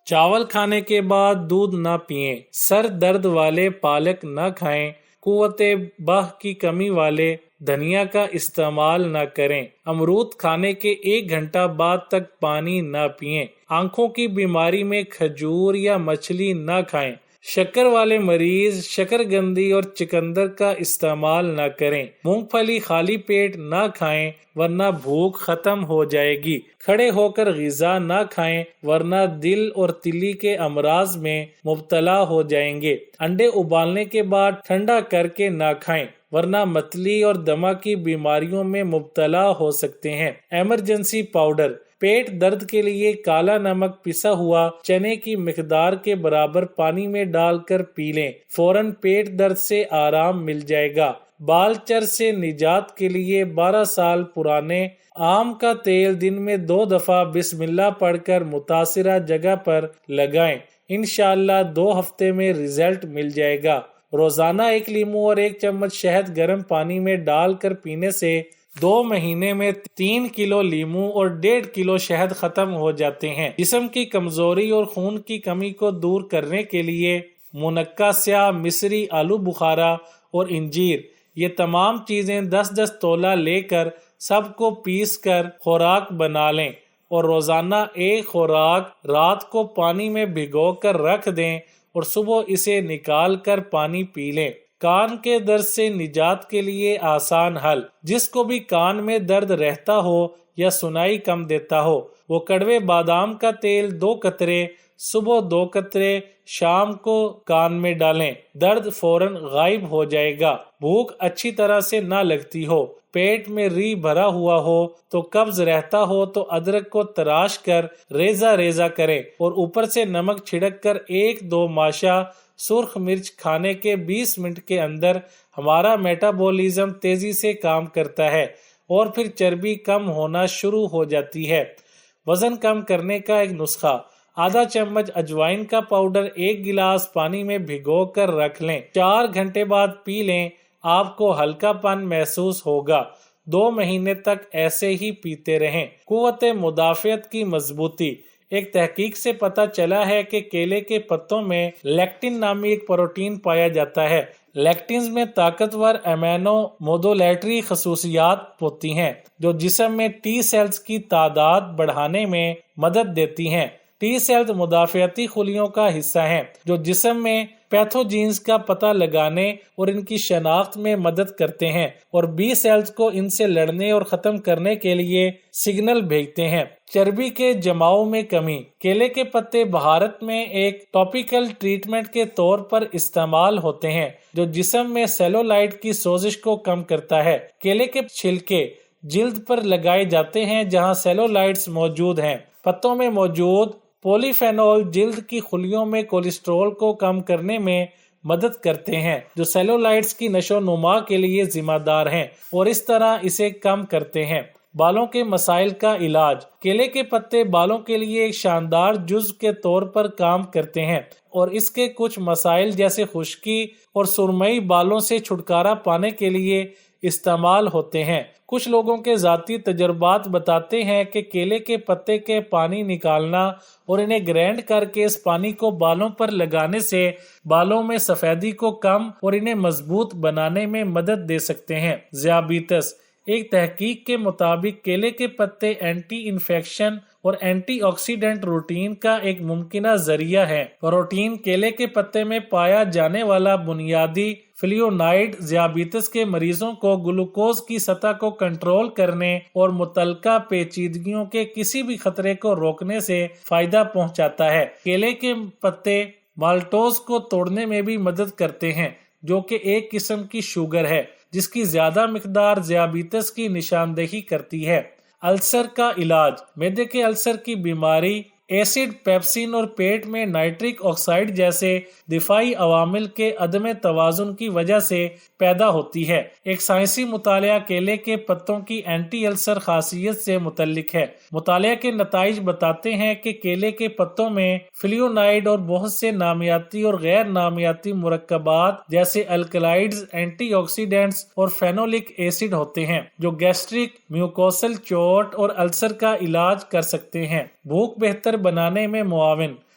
چاول کھانے کے بعد دودھ نہ پئیں، سر درد والے پالک نہ کھائیں، قوت بہ کی کمی والے دھنیا کا استعمال نہ کریں، امرود کھانے کے 1 گھنٹہ بعد تک پانی نہ پئیں، آنکھوں کی بیماری میں کھجور یا مچھلی نہ کھائیں، شکر والے مریض شکرگندی اور چقندر کا استعمال نہ کریں، مونگ پھلی خالی پیٹ نہ کھائیں ورنہ بھوک ختم ہو جائے گی، کھڑے ہو کر غذا نہ کھائیں ورنہ دل اور تلی کے امراض میں مبتلا ہو جائیں گے، انڈے ابالنے کے بعد ٹھنڈا کر کے نہ کھائیں ورنہ متلی اور دمہ کی بیماریوں میں مبتلا ہو سکتے ہیں۔ ایمرجنسی پاؤڈر، پیٹ درد کے لیے کالا نمک پسا ہوا چنے کی مقدار کے برابر پانی میں ڈال کر پی لیں، فوراً پیٹ درد سے آرام مل جائے گا۔ بال چر سے نجات کے لیے 12 سال پرانے آم کا تیل دن میں 2 دفعہ بسم اللہ پڑھ کر متاثرہ جگہ پر لگائیں، انشاءاللہ 2 ہفتے میں رزلٹ مل جائے گا۔ روزانہ 1 لیموں اور 1 چمچ شہد گرم پانی میں ڈال کر پینے سے 2 مہینے میں 3 کلو لیموں اور 1.5 کلو شہد ختم ہو جاتے ہیں۔ جسم کی کمزوری اور خون کی کمی کو دور کرنے کے لیے منقع سیاہ، مصری، آلو بخارا اور انجیر، یہ تمام چیزیں 10-10 تولہ لے کر سب کو پیس کر خوراک بنا لیں اور روزانہ ایک خوراک رات کو پانی میں بھگو کر رکھ دیں اور صبح اسے نکال کر پانی پی لیں۔ کان کے درد سے نجات کے لیے آسان حل، جس کو بھی کان میں درد رہتا ہو یا سنائی کم دیتا ہو، وہ کڑوے بادام کا تیل 2 قطرے صبح 2 قطرے شام کو کان میں ڈالیں، درد فوراً غائب ہو جائے گا۔ بھوک اچھی طرح سے نہ لگتی ہو، پیٹ میں ری بھرا ہوا ہو تو قبض رہتا ہو تو ادرک کو تراش کر ریزہ ریزہ کریں اور اوپر سے نمک چھڑک کر 1-2 ماشا سرخ مرچ کھانے کے 20 منٹ کے اندر ہمارا میٹابولزم تیزی سے کام کرتا ہے اور پھر چربی کم ہونا شروع ہو جاتی ہے۔ وزن کم کرنے کا ایک نسخہ، آدھا چمچ اجوائن کا پاؤڈر 1 گلاس پانی میں بھگو کر رکھ لیں، 4 گھنٹے بعد پی لیں، آپ کو ہلکا پن محسوس ہوگا۔ 2 مہینے تک ایسے ہی پیتے رہیں۔ قوت مدافعت کی مضبوطی، ایک تحقیق سے پتہ چلا ہے کہ کیلے کے پتوں میں لیکٹن نامی ایک پروٹین پایا جاتا ہے۔ لیکٹنز میں طاقتور امینو مودولیٹری خصوصیات ہوتی ہیں جو جسم میں ٹی سیلز کی تعداد بڑھانے میں مدد دیتی ہیں۔ ٹی سیلز مدافعتی خلیوں کا حصہ ہیں جو جسم میں پیتھوجینز کا پتہ لگانے اور ان کی شناخت میں مدد کرتے ہیں اور بی سیلز کو ان سے لڑنے اور ختم کرنے کے لیے سگنل بھیجتے ہیں۔ چربی کے جماؤ میں کمی، کیلے کے پتے بھارت میں ایک ٹاپیکل ٹریٹمنٹ کے طور پر استعمال ہوتے ہیں جو جسم میں سیلولائٹ کی سوزش کو کم کرتا ہے۔ کیلے کے چھلکے جلد پر لگائے جاتے ہیں جہاں سیلولائٹس موجود ہیں۔ پتوں میں موجود پولی فینول جلد کی خلیوں میں کولیسٹرول کو کم کرنے میں مدد کرتے ہیں جو سیلولائٹس کی نشو و نما کے لیے ذمہ دار ہیں اور اس طرح اسے کم کرتے ہیں۔ بالوں کے مسائل کا علاج، کیلے کے پتے بالوں کے لیے ایک شاندار جزو کے طور پر کام کرتے ہیں اور اس کے کچھ مسائل جیسے خشکی اور سرمئی بالوں سے چھٹکارا پانے کے لیے استعمال ہوتے ہیں۔ کچھ لوگوں کے ذاتی تجربات بتاتے ہیں کہ کیلے کے پتے کے پانی نکالنا اور انہیں گرینڈ کر کے اس پانی کو بالوں پر لگانے سے بالوں میں سفیدی کو کم اور انہیں مضبوط بنانے میں مدد دے سکتے ہیں۔ ذیابیطس، ایک تحقیق کے مطابق کیلے کے پتے اینٹی انفیکشن اور اینٹی آکسیڈنٹ روٹین کا ایک ممکنہ ذریعہ ہے۔ روٹین، کیلے کے پتے میں پایا جانے والا بنیادی فلیونائیڈ، ذیابیطس کے مریضوں کو گلوکوز کی سطح کو کنٹرول کرنے اور متعلقہ پیچیدگیوں کے کسی بھی خطرے کو روکنے سے فائدہ پہنچاتا ہے۔ کیلے کے پتے مالٹوز کو توڑنے میں بھی مدد کرتے ہیں جو کہ ایک قسم کی شوگر ہے جس کی زیادہ مقدار ذیابیطس کی نشاندہی کرتی ہے۔ السر کا علاج، معدے کے السر کی بیماری ایسڈ، پیپسین اور پیٹ میں نائٹرک آکسائڈ جیسے دفاعی عوامل کے عدم توازن کی وجہ سے پیدا ہوتی ہے۔ ایک سائنسی مطالعہ کیلے کے پتوں کی اینٹی السر خاصیت سے متعلق ہے۔ مطالعہ کے نتائج بتاتے ہیں کہ کیلے کے پتوں میں فلیونائڈ اور بہت سے نامیاتی اور غیر نامیاتی مرکبات جیسے الکلائیڈز، اینٹی آکسیڈنٹس اور فینولک ایسڈ ہوتے ہیں جو گیسٹرک میوکوسل چوٹ اور السر کا علاج کر سکتے ہیں۔ بھوک بہتر بنانے میں معاون،